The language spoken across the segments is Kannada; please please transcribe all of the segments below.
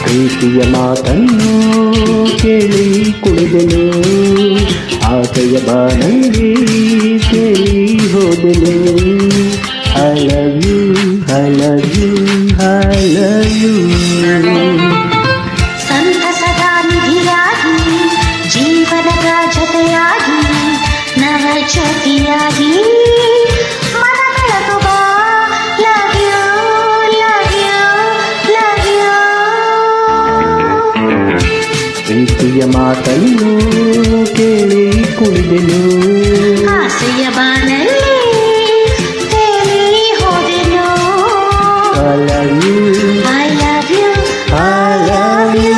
ಪ್ರೀತಿಯ ಮಾತನ್ನು ಕೇಳಿ ಕುಣಿದೆನು, ಆಸೆಯ ಬಾನಲ್ಲಿ ಕೇಳಿ ಹೋದೆನು. I love you, I love you, I love you. ಸಂತಸದ ನಿಧಿಯಾಗಿ ಜೀವನದ ಜೊತೆಯಾಗಿ ನವ ಜ್ಯೋತಿಯಾಗಿ ಮನ ಬೆಳಗುವ love you, love you, love you. ಪ್ರೀತಿಯ ಮಾತನ್ನು ಕೇಳಿ ಕುಣಿದೆನು, ಆಸೆಯ ಬಾನಲ್ಲಿ ತೇಲಿ ಹೋದೆನು. I love you, I love you, I love you.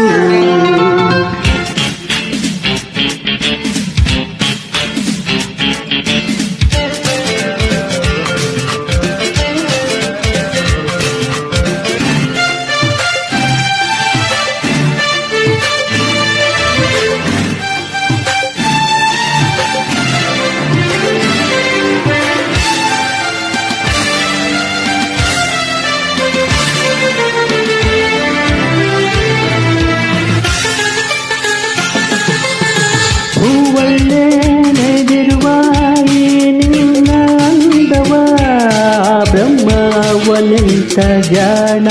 ಹೂವಲ್ಲೇ ನೆಗೆರುವ ಈ ನಿನ್ನ ಅಂದವ ಬ್ರಹ್ಮವನೆಂತ ಜಾಣ.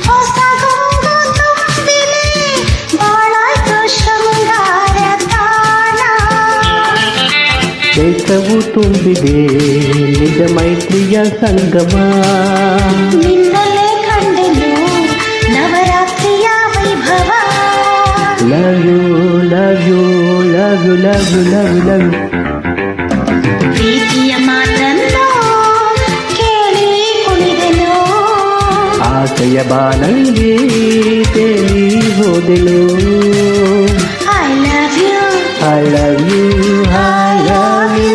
ಹೊಸ ಗೊಂಗು ತುಂಬಿದೆ ಬಾಳಾಯ್ತು ಶೃಂಗಾರ ತಾಣ. ಚೈತ್ರವು ತುಂಬಿದೆ ನಿಜ ಮೈತ್ರಿಯ ಸಂಗಮ. ನಿನ್ನಲ್ಲೇ ಕಂಡೆನು ನವರಾತ್ರಿಯ ವೈಭವ. Love you, love you, love you, love you, love you, love you. ಪ್ರೀತಿಯ ಮಾತನ್ನು ಕೇಳಿ ಕುಣಿದೆನು, ಆಸೆಯ ಬಾನಲ್ಲಿ ತೇಲಿ ಹೋದೆನು. I love you, I love you, I love you.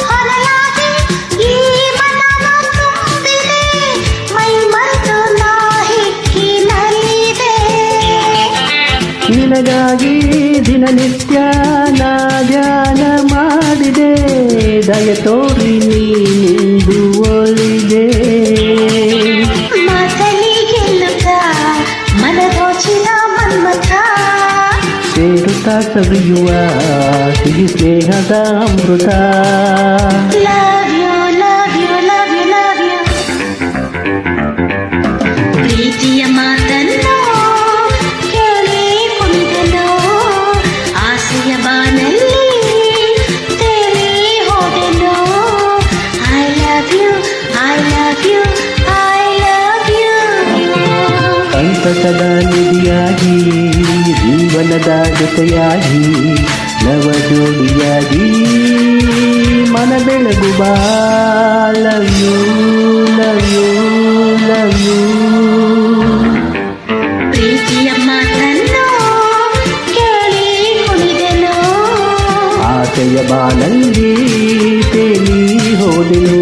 ಹೊಲಲಾಗಿ ಈ ಮನವ ತುಂಬಿದೆ, ಮೈ ಮರೆತು ನಾ ಹಿಕ್ಕಿನಲ್ಲಿದೆ. ನಿನಗಾಗಿ ದಿನನಿತ್ಯ ನಾ ಧ್ಯಾನ ಮಾಡಿದೆ, ದಯ ತೋರಿ ನೀನಿಂದು ಒಲಿದೆ. ಮಾತಲಿ ಗೆಲ್ಲುತ್ತ ಮನದೋಚಿದ ಮನ್ಮಥ, ಸೇರುತ್ತಾ ಸವಿಯುವ ಸಿಹಿ ಸ್ನೇಹದ ಅಮೃತ. love you, love you, love you, love you. ಪ್ರೀತಿಯ ಮಾತನ್ನು ಕೇಳಿ ಕುಣಿದೆನು, ಆಸೆಯ ಬಾನಲ್ಲಿ ತೇಲಿ ಹೋದೆನು. I love you, I love you, I love you. ಸಂತಸದ ನಿಧಿಯಾಗಿ ಜೀವನದ ಜೊತೆಯಾಗಿ ನವ ಜೋಡಿಯಾಗಿ ಮನ ಬೆಳಗುವ love you, love you, love you. ಪ್ರೀತಿಯ ಮಾತನ್ನು ಕೇಳಿ ಕುಣಿದೆನು, ಆಸೆಯ ಬಾನಲ್ಲಿ ತೇಲಿ ಹೋದೆನು.